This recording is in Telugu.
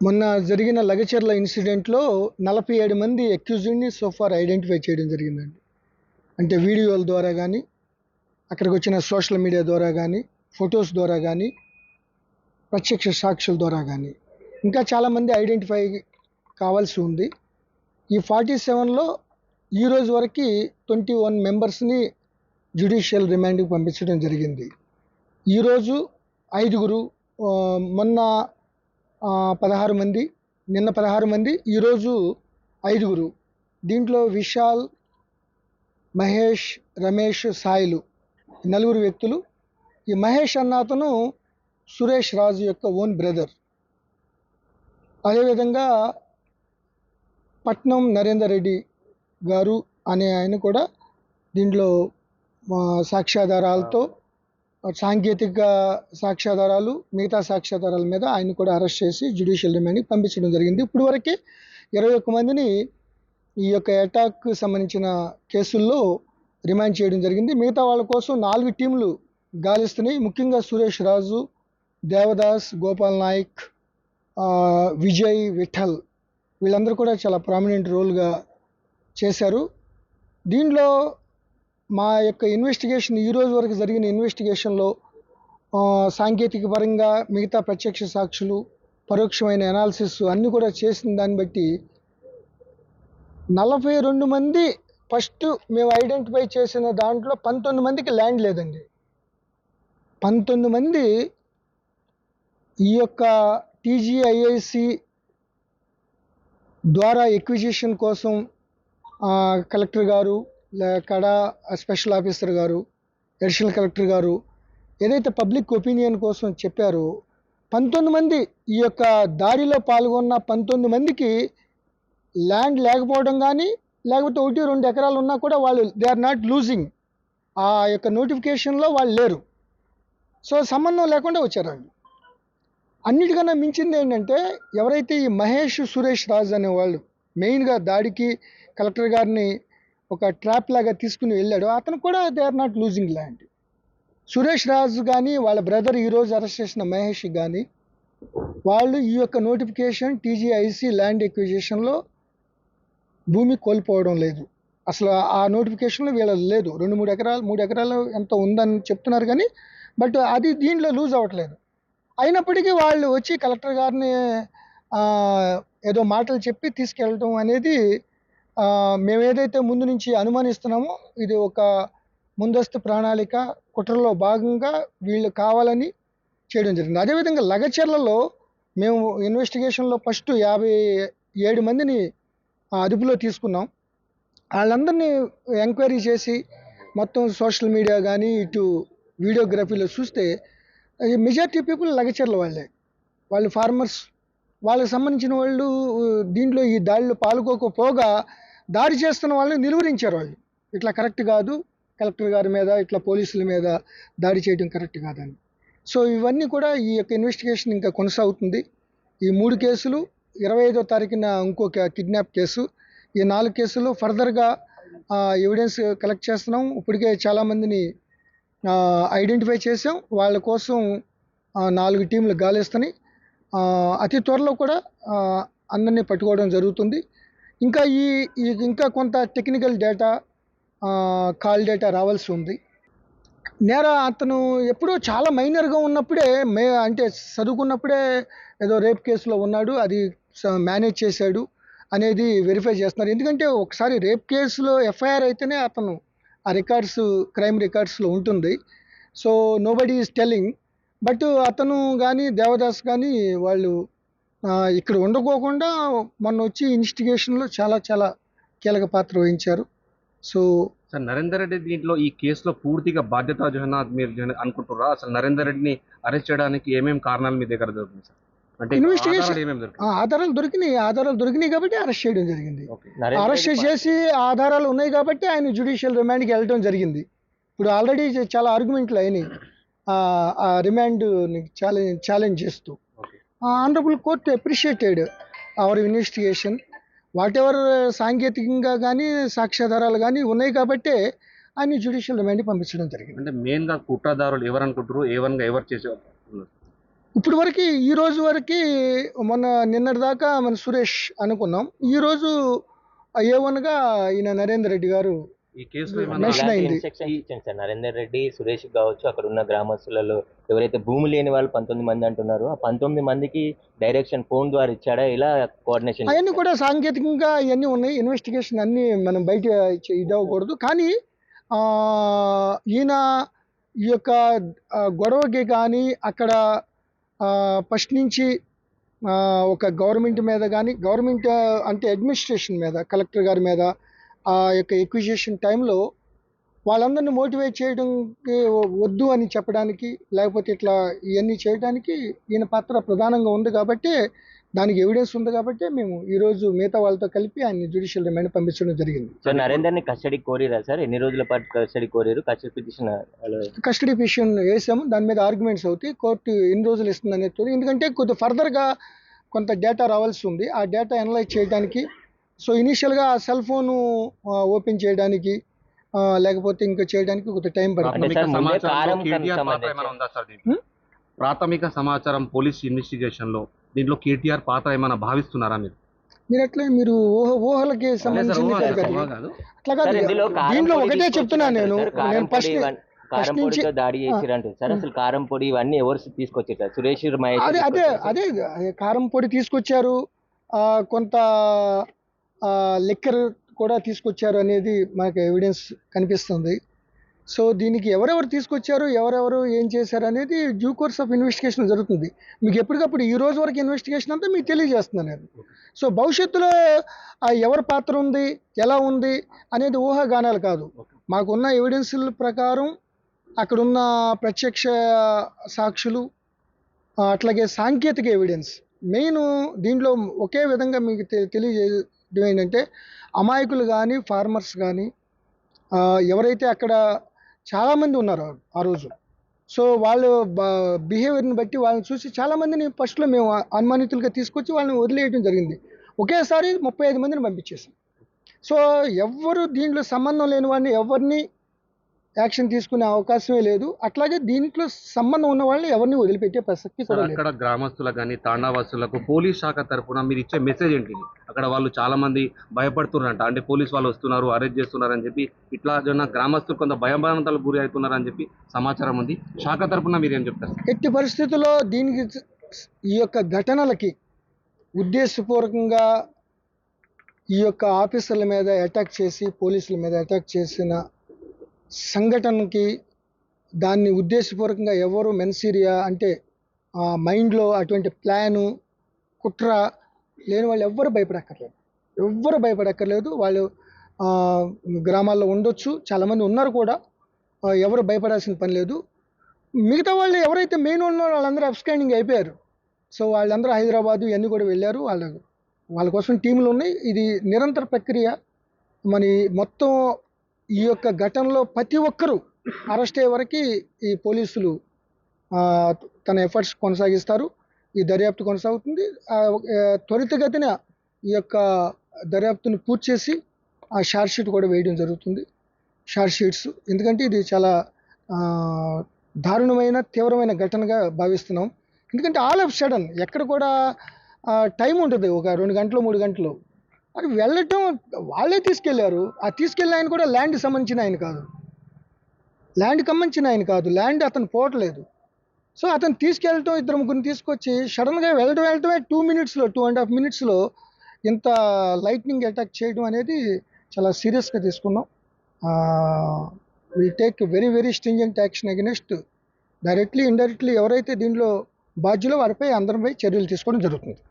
మొన్న జరిగిన లగచర్ల ఇన్సిడెంట్లో 47 మంది అక్యూజ్డ్ని సోఫార్ ఐడెంటిఫై చేయడం జరిగిందండి. అంటే వీడియోల ద్వారా కానీ, అక్కడికి వచ్చిన సోషల్ మీడియా ద్వారా కానీ, ఫొటోస్ ద్వారా కానీ, ప్రత్యక్ష సాక్షుల ద్వారా కానీ ఇంకా చాలామంది ఐడెంటిఫై కావాల్సి ఉంది. ఈ 47లో ఈరోజు వరకు 21 మెంబర్స్ని జ్యుడిషియల్ రిమాండ్కి పంపించడం జరిగింది. ఈరోజు 5గురు, మొన్న 16 మంది, నిన్న 16 మంది, ఈరోజు 5గురు. దీంట్లో విశాల్, మహేష్, రమేష్, సాయిలు 4 వ్యక్తులు. ఈ మహేష్ అన్న అతను సురేష్ రాజు యొక్క ఓన్ బ్రదర్. అదేవిధంగా పట్నం నరేందర్ రెడ్డి గారు అనే ఆయన కూడా దీంట్లో సాక్ష్యాధారాలతో, సాంకేతిక సాక్ష్యాధారాలు, మిగతా సాక్ష్యాధారాల మీద ఆయన కూడా అరెస్ట్ చేసి జ్యుడిషియల్ రిమాండ్కి పంపించడం జరిగింది. ఇప్పుడు వరకే 21 మందిని ఈ యొక్క అటాక్కి సంబంధించిన కేసుల్లో రిమాండ్ చేయడం జరిగింది. మిగతా వాళ్ళ కోసం 4 టీంలు గాలిస్తున్నాయి. ముఖ్యంగా సురేష్ రాజు, దేవదాస్, గోపాల్ నాయక్, విజయ్, విఠల్ వీళ్ళందరూ కూడా చాలా ప్రామినెంట్ రోల్గా చేశారు. దీంట్లో మా యొక్క ఇన్వెస్టిగేషన్, ఈరోజు వరకు జరిగిన ఇన్వెస్టిగేషన్లో సాంకేతిక పరంగా మిగతా ప్రత్యక్ష సాక్షులు, పరోక్షమైన అనాలిసిస్ అన్నీ కూడా చేసిన దాన్ని బట్టి 42 మంది ఫస్ట్ మేము ఐడెంటిఫై చేసిన దాంట్లో 19 మందికి ల్యాండ్ లేదండి. 19 మంది ఈ యొక్క టీజీఐఐసి ద్వారా ఎక్విజిషన్ కోసం కలెక్టర్ గారు, కడా స్పెషల్ ఆఫీసర్ గారు, అడిషనల్ కలెక్టర్ గారు ఏదైతే పబ్లిక్ ఒపీనియన్ కోసం చెప్పారో 19 మంది ఈ యొక్క దాడిలో పాల్గొన్న 19 మందికి ల్యాండ్ లేకపోవడం కానీ, లేకపోతే 1-2 ఎకరాలు ఉన్నా కూడా వాళ్ళు దే ఆర్ నాట్ లూజింగ్, ఆ యొక్క నోటిఫికేషన్లో వాళ్ళు లేరు. సో సంబంధం లేకుండా వచ్చారు వాళ్ళు. అన్నిటికన్నా మించింది ఏంటంటే, ఎవరైతే ఈ మహేష్, సురేష్ రాజ్ అనేవాళ్ళు మెయిన్గా దాడికి కలెక్టర్ గారిని ఒక ట్రాప్ లాగా తీసుకుని వెళ్ళాడు, అతను కూడా they are not losing land. Suresh Raju కానీ, వాళ్ళ బ్రదర్ ఈరోజు అరెస్ట్ చేసిన మహేష్ కానీ, వాళ్ళు ఈ యొక్క నోటిఫికేషన్ టీజీఐసి ల్యాండ్ ఎక్విజిషన్లో భూమి కోల్పోవడం లేదు. అసలు ఆ నోటిఫికేషన్లో వీళ్ళది లేదు. 2-3 ఎకరాలు, 3 ఎకరాలు ఎంత ఉందని చెప్తున్నారు కానీ, బట్ అది దీంట్లో లూజ్ అవ్వట్లేదు. అయినప్పటికీ వాళ్ళు వచ్చి కలెక్టర్ గారిని ఏదో మాటలు చెప్పి తీసుకెళ్ళటం అనేది మేము ఏదైతే ముందు నుంచి అనుమానిస్తున్నామో ఇది ఒక ముందస్తు ప్రణాళిక, కుట్రలో భాగంగా వీళ్ళు కావాలని చేయడం జరిగింది. అదేవిధంగా లగచర్లలో మేము ఇన్వెస్టిగేషన్లో ఫస్ట్ 57 మందిని అదుపులో తీసుకున్నాం. వాళ్ళందరినీ ఎంక్వైరీ చేసి మొత్తం సోషల్ మీడియా కానీ, ఇటు వీడియోగ్రఫీలో చూస్తే మెజారిటీ పీపుల్ లగచర్ల వాళ్ళే. వాళ్ళు ఫార్మర్స్, వాళ్ళకి సంబంధించిన వాళ్ళు దీంట్లో ఈ దాడిలో పాల్గొకపోగా దాడి చేస్తున్న వాళ్ళని నిలువరించారు. వాళ్ళు ఇట్లా కరెక్ట్ కాదు, కలెక్టర్ గారి మీద ఇట్లా పోలీసుల మీద దాడి చేయడం కరెక్ట్ కాదని. సో ఇవన్నీ కూడా ఈ యొక్క ఇన్వెస్టిగేషన్ ఇంకా కొనసాగుతుంది. ఈ 3 కేసులు, 25వ తారీఖున ఇంకొక కిడ్నాప్ కేసు, ఈ 4 కేసులు ఫర్దర్గా ఎవిడెన్స్ కలెక్ట్ చేస్తున్నాం. ఇప్పటికే చాలామందిని ఐడెంటిఫై చేసాం. వాళ్ళ కోసం 4 టీంలు గాలిస్తున్నాయి. అతి త్వరలో కూడా అందరినీ పట్టుకోవడం జరుగుతుంది. ఇంకా ఇంకా కొంత టెక్నికల్ డేటా, కాల్ డేటా రావాల్సి ఉంది. అతను ఎప్పుడో చాలా మైనర్గా ఉన్నప్పుడే అంటే చదువుకున్నప్పుడే ఏదో రేప్ కేసులో ఉన్నాడు, అది మేనేజ్ చేశాడు అనేది వెరిఫై చేస్తున్నారు. ఎందుకంటే ఒకసారి రేప్ కేసులో ఎఫ్ఐఆర్ అయితేనే అతను ఆ రికార్డ్స్, క్రైమ్ రికార్డ్స్లో ఉంటుంది. So nobody is telling. But అతను కానీ, దేవదాస్ కానీ వాళ్ళు ఇక్కడ ఉండకోకుండా మొన్న వచ్చి ఇన్వెస్టిగేషన్లో చాలా కీలక పాత్ర వహించారు. సో సార్, నరేందర్ రెడ్డి దీంట్లో ఈ కేసులో పూర్తిగా బాధ్యత మీరు అనుకుంటున్నారా? అసలు నరేందర్ రెడ్డిని అరెస్ట్ చేయడానికి ఏమేమి కారణాలు మీ దగ్గర దొరికింది సార్? అంటే ఇన్వెస్టిగేషన్ ఆధారాలు దొరికినాయి కాబట్టి అరెస్ట్ చేయడం జరిగింది. అరెస్ట్ చేసి ఆధారాలు ఉన్నాయి కాబట్టి ఆయన జ్యుడిషియల్ రిమాండ్కి వెళ్ళడం జరిగింది. ఇప్పుడు ఆల్రెడీ చాలా ఆర్గ్యుమెంట్లు అయినాయి ఆ రిమాండ్ ఛాలెంజ్ చేస్తూ. Honourable court appreciated hour investigation. What ever సాంకేతికంగా కానీ, సాక్ష్యాధారాలు కానీ ఉన్నాయి కాబట్టి ఆయన జ్యుడిషియల్ రిమాండ్కి పంపించడం జరిగింది. అంటే మెయిన్గా కుట్రదారులు ఎవరు అనుకుంటారు, ఎవరు చేసే ఇప్పుడు వరకు ఈ రోజు వరకు నిన్నటి దాకా మన సురేష్ అనుకున్నాం. ఈరోజు A1గా ఈయన నరేందర్ రెడ్డి గారు ఈ కేసులో ఏమైనా మెన్షన్ ఎలాంటి అయింది. ఇన్స్ట్రక్షన్స్ ఇచ్చాను సార్ నరేందర్ రెడ్డి, సురేష్ కావచ్చు, అక్కడ ఉన్న గ్రామస్తులలో ఎవరైతే భూమి లేని వాళ్ళు 19 మంది అంటున్నారో ఆ 19 మందికి డైరెక్షన్ ఫోన్ ద్వారా ఇచ్చాడా, ఇలా కోఆర్డినేషన్ అవన్నీ కూడా సాంకేతికంగా ఇవన్నీ ఉన్నాయి. ఇన్వెస్టిగేషన్ అన్నీ మనం బయట ఇది అవ్వకూడదు. కానీ ఆ, ఈయన ఈ యొక్క గొడవకి కానీ అక్కడ ఫస్ట్ నుంచి ఒక గవర్నమెంట్ మీద కానీ గవర్నమెంట్ అంటే అడ్మినిస్ట్రేషన్ మీద కలెక్టర్ గారి మీద ఆ యొక్క ఎక్విజిషన్ టైంలో వాళ్ళందరినీ మోటివేట్ చేయడానికి వద్దు అని చెప్పడానికి లేకపోతే ఇట్లా ఇవన్నీ చేయడానికి ఈయన పాత్ర ప్రధానంగా ఉంది కాబట్టి దానికి ఎవిడెన్స్ ఉంది కాబట్టి మేము ఈరోజు మిగతా వాళ్ళతో కలిపి ఆయన జ్యుడిషియల్ రిమాండ్ పంపించడం జరిగింది. సార్ నరేందర్ ని కస్టడీ కోరిరా సార్? ఎన్ని రోజుల పాటు కస్టడీ కోరారు? కస్టడీ పిటిషన్ కస్టడీ పిటిషన్ వేసాము. దాని మీద ఆర్గ్యుమెంట్స్ అవుతాయి. కోర్టు ఎన్ని రోజులు ఇస్తుంది అనేది తెలియదు. ఎందుకంటే కొద్దిగా ఫర్దర్గా కొంత డేటా రావాల్సి ఉంది. ఆ డేటా అనలైజ్ చేయడానికి సో ఇనీషియల్గా ఆ సెల్ ఫోను ఓపెన్ చేయడానికి లేకపోతే ఇంకా చేయడానికి కొంత టైం పడుతుంది. ప్రాథమిక సమాచారం పోలీస్ ఇన్వెస్టిగేషన్ లో దీంట్లో కేటీఆర్ పాత్ర ఏమైనా భావిస్తున్నారా మీరు? మీరు అట్లా మీరు ఊహలకి సంబంధించింది అట్లా కాదు. దీంట్లో ఒకటే చెప్తున్నా నేను ఫస్ట్ కారంపొడితో దాడి చేసిరంటే సార్, అసలు కారంపొడి ఇవన్నీ ఎవరు తీసుకొచ్చారు? సురేష్ మహేష్ అదే కారం పొడి తీసుకొచ్చారు, కొంత లిక్కర్ కూడా తీసుకొచ్చారు అనేది మనకు ఎవిడెన్స్ కనిపిస్తుంది. సో దీనికి ఎవరెవరు తీసుకొచ్చారు, ఎవరెవరు ఏం చేశారు అనేది డ్యూ కోర్స్ ఆఫ్ ఇన్వెస్టిగేషన్ జరుగుతుంది. మీకు ఎప్పటికప్పుడు ఈ రోజు వరకు ఇన్వెస్టిగేషన్ అంతా మీకు తెలియజేస్తున్నాను నేను. సో భవిష్యత్తులో ఎవరి పాత్ర ఉంది, ఎలా ఉంది అనేది ఊహాగానాలు కాదు. మాకున్న ఎవిడెన్స్ల ప్రకారం అక్కడున్న ప్రత్యక్ష సాక్షులు అట్లాగే సాంకేతిక ఎవిడెన్స్ మెయిన్ దీంట్లో ఒకే విధంగా మీకు తెలియజేయడం ఏంటంటే అమాయకులు కానీ ఫార్మర్స్ కానీ ఎవరైతే అక్కడ చాలామంది ఉన్నారు ఆ రోజు. సో వాళ్ళు బిహేవియర్ని బట్టి వాళ్ళని చూసి చాలామందిని ఫస్ట్లో మేము అనుమానితులుగా తీసుకొచ్చి వాళ్ళని వదిలేయడం జరిగింది. ఒకేసారి 35 మందిని పంపించేసాం. సో ఎవరు దీంట్లో సంబంధం లేని వాడిని ఎవరిని యాక్షన్ తీసుకునే అవకాశమే లేదు. అట్లాగే దీంట్లో సంబంధం ఉన్న వాళ్ళని ఎవరిని వదిలిపెట్టే ప్రసక్తి కూడా లేదు. అక్కడ గ్రామస్తులకు కానీ తాండావాసులకు పోలీస్ శాఖ తరఫున మీరు ఇచ్చే మెసేజ్ ఏంటి? అక్కడ వాళ్ళు చాలా మంది భయపడుతున్నారంట, అంటే పోలీస్ వాళ్ళు వస్తున్నారు, అరెస్ట్ చేస్తున్నారు అని చెప్పి, ఇట్లా గ్రామస్తులు కొంత భయభ్రాంతాలకు గురి అవుతున్నారు అని చెప్పి సమాచారం ఉంది. శాఖ తరఫున మీరు ఏం చెప్తారు? ఎట్టి పరిస్థితుల్లో దీనికి ఈ యొక్క ఘటనలకి ఉద్దేశపూర్వకంగా ఈ యొక్క ఆఫీసర్ల మీద అటాక్ చేసి పోలీసుల మీద అటాక్ చేసిన సంఘటనకి దాన్ని ఉద్దేశపూర్వకంగా ఎవరు మెన్సీరియా అంటే మైండ్లో అటువంటి ప్లాను కుట్ర లేని వాళ్ళు ఎవ్వరు భయపడక్కర్లేదు. వాళ్ళు గ్రామాల్లో ఉండొచ్చు, చాలామంది ఉన్నారు కూడా. ఎవరు భయపడాల్సిన పని లేదు. మిగతా వాళ్ళు ఎవరైతే మెయిన్ ఉన్నారో వాళ్ళందరూ అబ్స్కాండింగ్ అయిపోయారు. సో వాళ్ళందరూ హైదరాబాదు ఇవన్నీ కూడా వెళ్ళారు. వాళ్ళ కోసం టీములు ఉన్నాయి. ఇది నిరంతర ప్రక్రియ. మరి మొత్తం ఈ యొక్క ఘటనలో ప్రతి ఒక్కరూ అరెస్ట్ అయ్యే వరకు ఈ పోలీసులు తన ఎఫర్ట్స్ కొనసాగిస్తారు. ఈ దర్యాప్తు కొనసాగుతుంది. త్వరితగతిన ఈ యొక్క దర్యాప్తుని పూర్తి చేసి ఆ షార్ట్ షీట్ కూడా వేయడం జరుగుతుంది. షార్ట్ షీట్స్ ఎందుకంటే ఇది చాలా దారుణమైన తీవ్రమైన ఘటనగా భావిస్తున్నాం. ఎందుకంటే ఆల్ ఆఫ్ సడన్ ఎక్కడ కూడా టైం ఉంటుంది, ఒక 2 గంటలు 3 గంటలు అది వెళ్ళటం. వాళ్ళే తీసుకెళ్లారు. ఆ తీసుకెళ్ళిన ఆయన కూడా ల్యాండ్కి సంబంధించిన ఆయన కాదు, ల్యాండ్ అతను పోవట్లేదు. సో అతను తీసుకెళ్ళటం, 2-3 తీసుకొచ్చి సడన్గా వెళ్ళటమే 2.5 మినిట్స్లో ఇంత లైట్నింగ్ అటాక్ చేయడం అనేది చాలా సీరియస్గా తీసుకున్నాం. Will take very very stringent action against directly indirectly ఎవరైతే దీనిలో బాధ్యులో వారిపై అందరిపై చర్యలు తీసుకోవడం జరుగుతుంది.